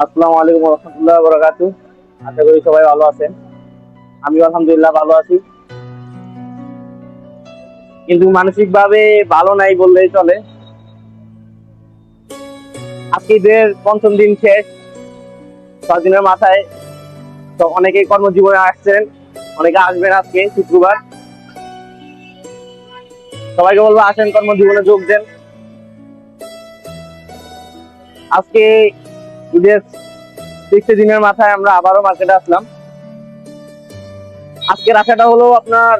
আসসালামু আলাইকুম রহমতুল্লাহ বরকাতু। আশা করি সবাই ভালো আছেন। আমি আলহামদুলিল্লাহ ভালো আছি, কিন্তু মানসিক ভাবে ভালো নাই বললেই চলে। আজকে ঈদের পঞ্চম দিন শেষ, 6 দিনের মাথায় তো অনেকেই কর্মজীবনে আসছেন, অনেকে আসবেন আজকে শুক্রবার। সবাইকে বলবো আসেন কর্মজীবনে যোগ দেন। আজকে ঈদের 6 দিনের মাথায় আমরা আবারও মার্কেটে আসলাম। আজকের আশাটা হলো আপনার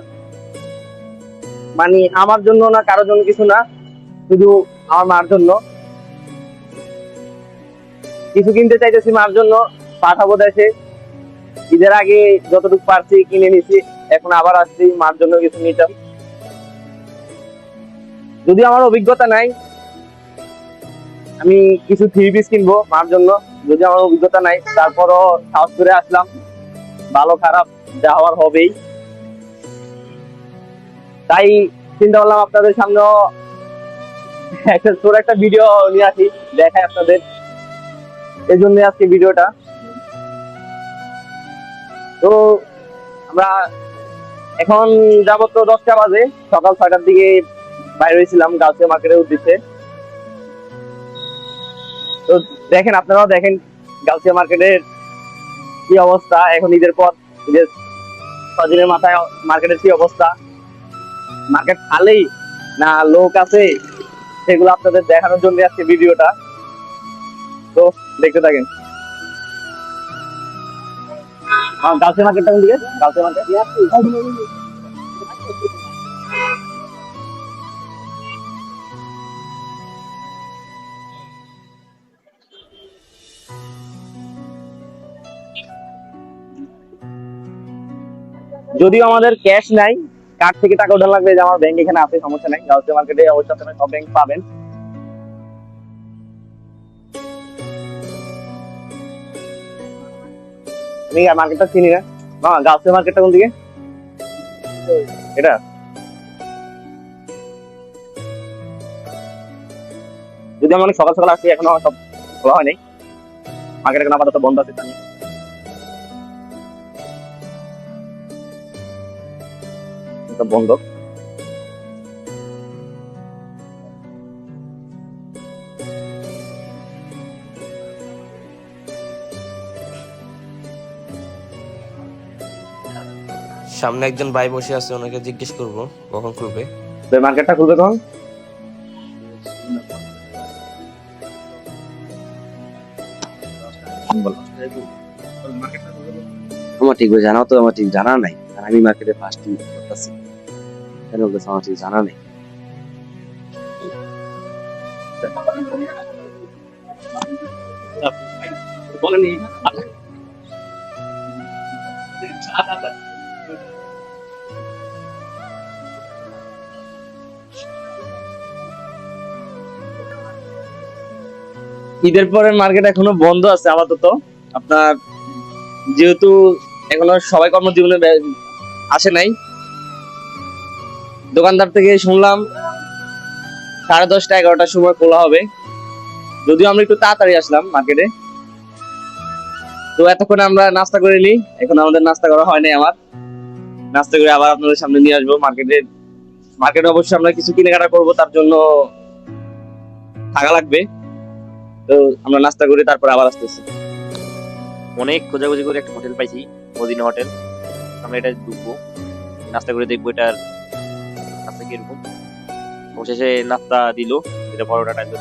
মানে আমার জন্য না, কারোর জন্য কিছু না, শুধু আমার মার জন্য কিছু কিনতে চাইতেছি, মার জন্য পাঠাবো দেশে। ঈদের আগে যতটুকু পারছি কিনে নিছি, এখন আবার আসছি মার জন্য কিছু নিতাম। যদি আমার অভিজ্ঞতা নাই, আমি কিছু থ্রি পিস কিনবো মার জন্য। যদি আমার অভিজ্ঞতা নাই, তারপরও সাহস করে আসলাম। ভালো খারাপ যা হওয়ার হবেই, তাই চিন্তা করলাম আপনাদের সামনেও একটা ছোট একটা ভিডিও নিয়ে আসি, দেখাই আপনাদের। এই জন্য আজকে ভিডিওটা। তো আমরা এখন যাবো তো 10টা বাজে, সকাল 6টার দিকে বাইরে হয়েছিলাম গাউসিয়া মার্কেটের উদ্দেশ্যে। তো দেখেন, আপনারাও দেখেন গাউসিয়া মার্কেটের কি অবস্থা এখন ঈদের পর। ঈদের 6 দিনের মাথায় মার্কেটের কি অবস্থা, মার্কেট খালি না লোক আছে, সেগুলো আপনাদের দেখানোর জন্য আজকে ভিডিওটা। তো দেখতে থাকেন। গাউসিয়া মার্কেটটা কোন দিকে? গাউসিয়া মার্কেট যদিও আমাদের ক্যাশ নাই, কার্ড থেকে টাকা উঠানো লাগবে, যে আমার ব্যাংক এখানে আছে, সমস্যা নাই। গাউসিয়া মার্কেটে অবশ্যই আপনারা সব ব্যাংক পাবেন। আমি মার্কেটটা চিনি না। গাউসিয়া মার্কেটটা কোন দিকে? এটা যদি আমি অনেক সকাল সকাল আসি, এখনো সব খোলা হয়নি, মার্কেট এখন আপাতত বন্ধ আছে, জানি সব বন্ধ। সামনে একজন ভাই বসে আছে, ওনাকে জিজ্ঞেস করব কখন খুলবে। তো এই মার্কেটটা খুলবে কখন? আমার ঠিক জানা তো আমার ঠিক জানা নাই, আর আমি মার্কেটে ফার্স্ট টাইম করতেছি, কেন বলতেছে আমার ঠিক জানা নেই। বলেনি। ঈদের পরে মার্কেট এখনো বন্ধ আছে আপাতত। আপনার যেহেতু এখনো সবাই কর্মজীবনে আসে নাই, দোকানদার থেকে শুনলাম 10:30 11টার সময় খোলা হবে। যদিও আমরা একটু তাড়াতাড়ি আসলাম মার্কেটে, তো এতক্ষণে আমরা নাস্তা করে নিই। এখন আমাদের নাস্তা করা হয় নাই। আমার নাস্তা করে আবার আপনাদের সামনে নিয়ে আসবো মার্কেটে। মার্কেটে অবশ্যই আমরা কিছু কেনাকাটা করবো, তার জন্য থাকা লাগবে। তো আমরা নাস্তা করে তারপর আবার আসতেছি। অনেক খোঁজাখুঁজি করে একটা হোটেল পাইছি, মদিনা হোটেল। আমরা এটা ঢুকবো, নাস্তা করে দেখবো এটার নাস্তা কিরকম। অবশেষে নাস্তা দিল, এটা পরোটা টাইপের।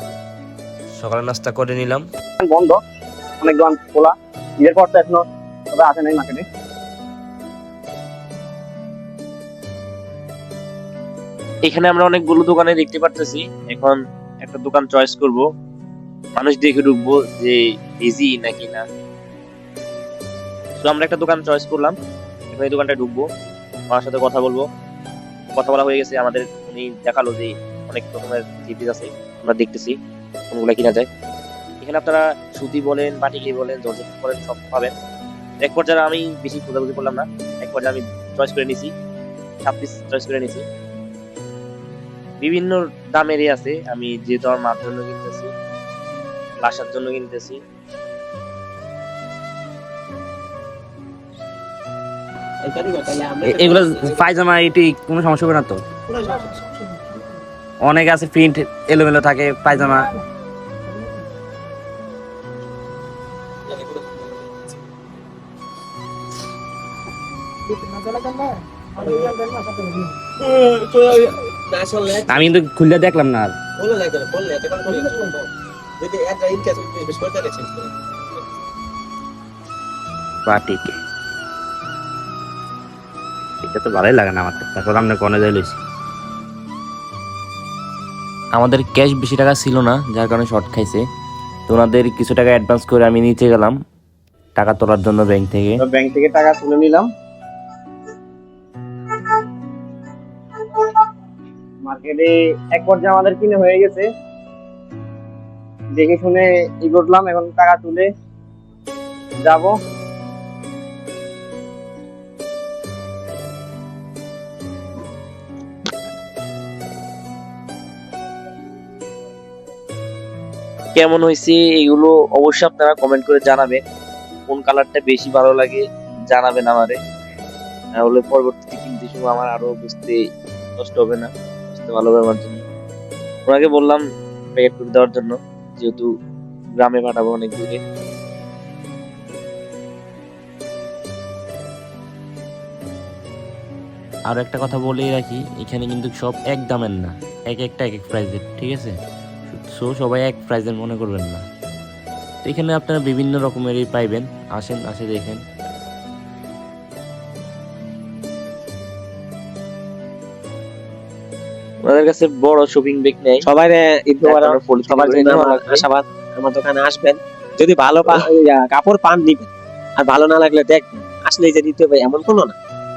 সকালে নাস্তা করে নিলাম। বন্ধ, অনেক দোকান খোলা। ঈদের পর তো এখনো সবাই আসে নাই মার্কেটে। এখানে আমরা অনেকগুলো দোকানে দেখতে পারতেছি। এখন একটা দোকান চয়েস করব, মানুষ দেখে ঢুকবো যে ইজি নাকি না। তো আমরা একটা দোকান চয়েস করলাম, এখন এই দোকানটা ঢুকবো, আমার সাথে কথা বলবো। কথা বলা হয়ে গেছে আমাদের, উনি দেখালো যে অনেক রকমের থ্রি আছে, আমরা দেখতেছি কোনগুলা কিনা যায়। এখানে আপনারা সুতি বলেন, বাটিকি বলেন, জর্জেট বলেন, সব পাবেন। এক পর্যায়ে আমি বেশি খোঁজাখুঁজি করলাম না, এক পর্যায়ে আমি চয়েস করে নিছি, 7 পিস চয়েস করে নিছি। বিভিন্ন দামেরই আছে, আমি যেহেতু আমার মার জন্য কিনতেছি, বাসার জন্য কিনতেছি, এগুলো পায়জামা এটি কোনো সমস্যা হবে না তো? অনেক আছে প্রিন্ট এলোমেলো থাকে পায়জামা। আমি কিন্তু খুলে দেখলাম না আর। বাটিক এটা তো ভালোই লাগে না আমার তো। তারপর আমরা কোনে যাই লইছি। আমাদের ক্যাশ বেশি টাকা ছিল না, যার কারণে শর্ট খাইছে। তো ওনাদের কিছু টাকা অ্যাডভান্স করে আমি নিচে গেলাম টাকা তোলার জন্য ব্যাংক থেকে। ব্যাংক থেকে টাকা তুলে নিলাম। মার্কেটে এক পর্যায়ে আমাদের কিনে হয়ে গেছে, দেখে শুনে ই করলাম। এখন টাকা তুলে যাব। কেমন হয়েছে এগুলো অবশ্যই আপনারা কমেন্ট করে জানাবেন। কোন কালারটা বেশি ভালো লাগে জানাবেন আমারে, তাহলে পরবর্তীতে কিনতে সময় আমার আরো বুঝতে কষ্ট হবে না, বুঝতে ভালো হবে আমার জন্য। ওনাকে বললাম প্যাকেট করে দেওয়ার জন্য, যেহেতু গ্রামে পাঠাবো অনেক দূরে। আর একটা কথা বলেই রাখি, এখানে কিন্তু সব এক দামের না, এক একটা এক এক প্রাইজের, ঠিক আছে? সো সবাই এক প্রাইজের মনে করবেন না। তো এখানে আপনারা বিভিন্ন রকমেরই পাইবেন, আসেন আসে দেখেন। ওনাদের কাছে বড় শপিং ব্যাগ নেই। সবাই ঈদ মোবারক, এখনো পলিথিনে সবার করে জন্য নেওয়া আমার লাগবে। আশাবাদ আমার দোকানে আসবেন। যদি ভালো কাপড় পান নিবেন, আর ভালো না লাগলে দেখবেন। আসলে যে দিতে হবে এমন কোনো না,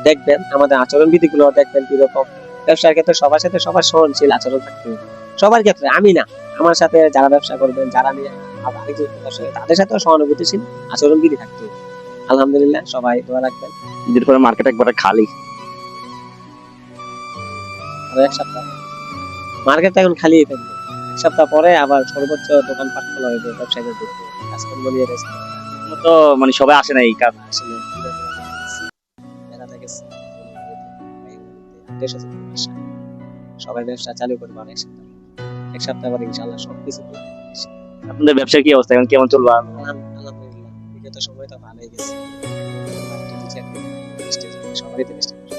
দেখবেন আমাদের আচরণ বিধি গুলো দেখবেন কিরকম। ব্যবসার ক্ষেত্রে সবার সাথে সবার সহনশীল আচরণ থাকতে হবে সবার ক্ষেত্রে। আমি না, আমার সাথে যারা ব্যবসা করবেন, যারা নিয়ে আরেকজন ব্যবসা করে, তাদের সাথেও সহানুভূতিশীল আচরণ বিধি থাকতে হবে। আলহামদুলিল্লাহ, সবাই দোয়া রাখবেন। ঈদের পরে মার্কেট একবারে খালি। আর এক সপ্তাহ মার্কেটটা এখন খালি থাকবে। এক সপ্তাহ পরে আবার সর্বোচ্চ দোকানপাট খোলা হইবে, ব্যবসায়ীদের ঢুকবে, কাজকর্ম নিয়ে রেস্ট তো মানে সবাই আসে না এই কাজ। আসলে মেলাতে গেছে, আত্মীয়-স্বজন বাসায়। সবাই ব্যবসা চালু করবে আর এক সপ্তাহ পরে ইনশাআল্লাহ সবকিছু খোলা হবে। আপনাদের ব্যবসার কি অবস্থা, এখন কেমন চলবে? আলহামদুলিল্লাহ, বিগত সময় তো ভালোই গেছে। সবারই তো চেষ্টা করছে।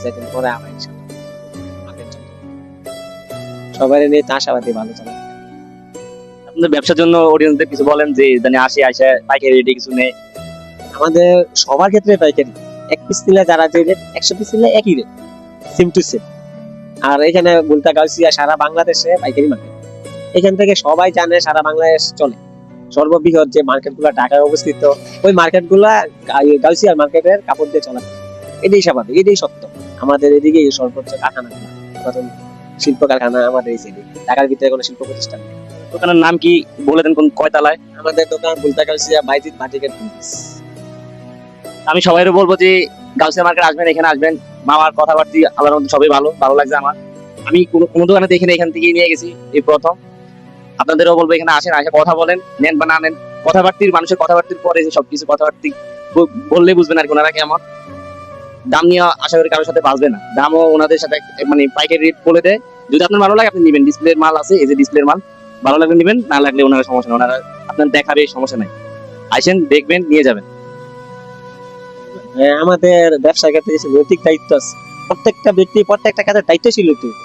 সেদিন পরে আবার ইনশাআল্লাহ আগের জন্য সবাই নিয়ে তো আশাবাদী ভালো চলে। আপনাদের ব্যবসার জন্য অডিয়েন্সদের কিছু বলেন, যে জানি আসে আসে পাইকারি রেটে কিছু নেই। আমাদের সবার ক্ষেত্রে পাইকারি, এক পিস নিলে যারা যে রেট, 100 পিস নিলে একই রেট, সেম টু সেম। আর এখানে বুলতা গাউসিয়া সারা বাংলাদেশে পাইকারি মার্কেট। এখান থেকে সবাই জানে সারা বাংলাদেশ চলে। সর্ববৃহৎ যে মার্কেট গুলা ঢাকায় অবস্থিত, ওই মার্কেট গুলা গাউসিয়ার মার্কেটের কাপড় দিয়ে চলা। এটাই স্বাভাবিক, এটাই সত্য। আমাদের এদিকে সর্বোচ্চ কারখানা, প্রথম শিল্প কারখানা আমাদের এই সাইডে। ঢাকার ভিতরে কোনো শিল্প প্রতিষ্ঠান নেই। দোকানের নাম কি বলে দেন, কোন কয়তলায়? আমাদের দোকান বুলতা গাউসিয়া বাইজিৎ ভাটিকের পিস। আমি সবাইকে বলবো যে গাউসিয়া মার্কেট আসবেন, এখানে আসবেন। মামার কথাবার্তি আল্লাহর মধ্যে সবই ভালো ভালো লাগছে আমার। আমি কোনো দোকানে এখান থেকেই নিয়ে গেছি এই প্রথম। আপনাদেরও বলবো এখানে আসেন, আসে কথা বলেন, নেন বা না নেন। কথাবার্তির মানুষের কথাবার্তির পরে যে সবকিছু কথাবার্তি বললে বুঝবেন আর কি ওনারা কেমন। দাম নিয়ে আশা করি কারোর সাথে বাঁচবে না। দামও ওনাদের সাথে মানে পাইকারি রেট বলে দেয়। যদি আপনার ভালো লাগে আপনি নিবেন, ডিসপ্লের মাল আছে, এই যে ডিসপ্লের মাল, ভালো লাগলে নিবেন, না লাগলে ওনারা সমস্যা নেই, ওনারা আপনার দেখাবে, সমস্যা নাই। আসেন, দেখবেন, নিয়ে যাবেন। আমাদের ব্যবসার ক্ষেত্রে কিছু নৈতিক দায়িত্ব আছে। প্রত্যেকটা ব্যক্তি প্রত্যেকটা কাজের দায়িত্বশীল হতে হবে।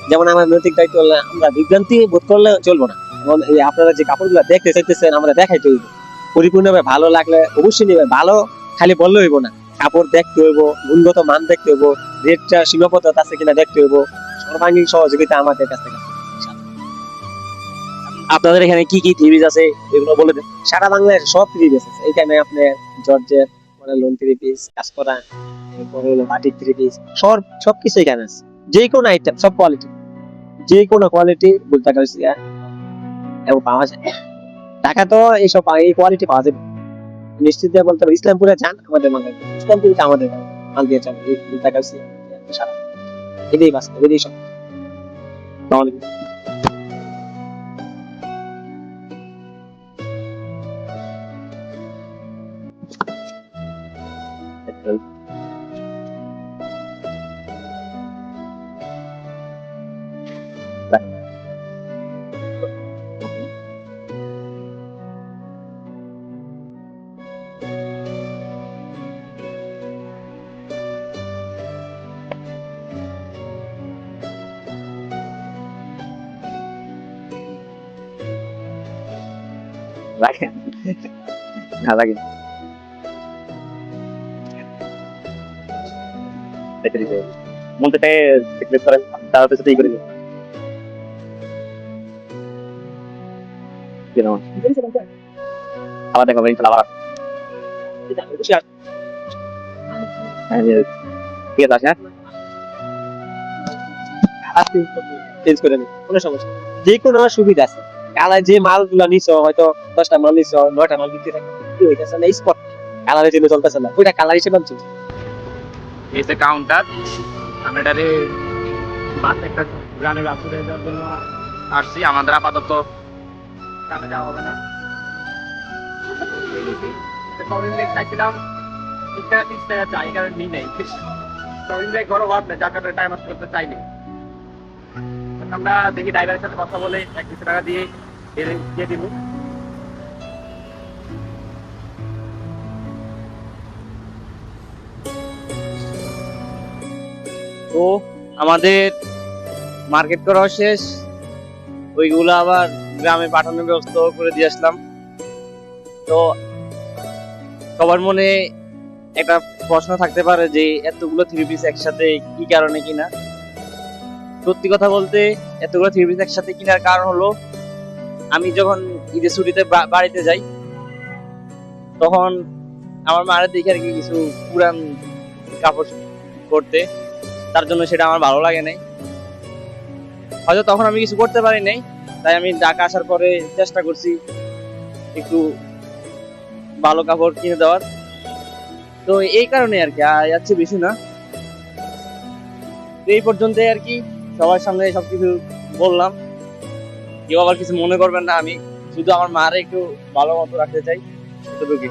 যেমন আমার নৈতিক দায়িত্ব হলে আমরা বিভ্রান্তি বোধ করলে চলবো না। এবং এই আপনারা যে কাপড়গুলো দেখতে চাইতেছেন, আমরা দেখাইতে হইব। পরিপূর্ণভাবে ভালো লাগলে অবশ্যই নেবে, ভালো খালি বললে হইব না। কাপড় দেখতে হইব, গুণগত মান দেখতে হইব, রেটটা সীমাবদ্ধতা আছে কিনা দেখতে হইব। সর্বাঙ্গীন সহযোগিতা আমাদের কাছ থেকে। আপনাদের এখানে কি কি থ্রি পিস আছে এগুলো বলে দেন। সারা বাংলায় সব থ্রি পিস আছে এখানে। আপনার জর্জের পরে লোন থ্রি পিস, কাজ করা, এরপরে হলো বাটিক থ্রি পিস, সবকিছু এখানে আছে। যে কোনো আইটেম, সব কোয়ালিটি, যে কোনো কোয়ালিটি বলতে পারছি এবং পাওয়া যায়। টাকা তো এইসব এই কোয়ালিটি পাওয়া যাবে নিশ্চিত দিয়ে বলতে পারবো। ইসলামপুরে যান, আমাদের মাল পাবেন। ইসলামপুরে আমাদের মাল দিয়ে যান, বলতে পারছি সারা। এটাই বাস্তব, এটাই সব। রাখেন না রাখেন মন্ত্রীটাকে সিলেক্ট করেন তার সাথে করে দিন আবার দেখো ইনশাল্লাহ আবার হ্যাঁ, ঠিক আছে আসেন চেঞ্জ করে নিন কোনো সমস্যা নেই। যে কোনো সুবিধা আছে কালার যে মালগুলো নিছো হয়তো 10টা মাল নিছো 9টা মাল বিক্রি থাকে কি হইতাছে না স্পট কালারের জন্য চলতেছে না ওইটা কালার হিসেবে চলছে এই যে কাউন্টার আমরা এটারে বাস একটা গ্রামে রাখতে দেওয়ার জন্য আসছি আমাদের আপাতত কামে যাওয়া হবে না সবাই মিলে চাইছিলাম তিনটা জায়গা নিয়ে নেই সবাই মিলে ঘর হওয়ার না জায়গাটা টাইম আস করতে চাইনি আমরা দেখি ড্রাইভারের সাথে কথা বলে 100 টাকা দিয়ে দিয়ে দিব তো আমাদের মার্কেট করা শেষ, ওইগুলো আবার গ্রামে পাঠানোর ব্যবস্থা করে দিয়ে আসলাম। তো সবার মনে একটা প্রশ্ন থাকতে পারে যে এতগুলো থ্রি পিস একসাথে কি কারণে কিনা। সত্যি কথা বলতে এতগুলো থ্রি পিস একসাথে কেনার কারণ হলো আমি যখন ঈদের ছুটিতে বাড়িতে যাই তখন আমার মায়ের দেখে আর কি কিছু পুরান কাপড় করতে, তার জন্য সেটা আমার ভালো লাগে নাই। হয়তো তখন আমি কিছু করতে পারি নাই, তাই আমি ঢাকা আসার পরে চেষ্টা করছি একটু ভালো কাপড় কিনে দেওয়ার। তো এই কারণে আর কি, আর যাচ্ছে বেশি না। তো এই পর্যন্তই আর কি, সবার সামনে সবকিছু বললাম। কেউ আবার কিছু মনে করবেন না, আমি শুধু আমার মারে একটু ভালো মতো রাখতে চাই, এতটুকুই।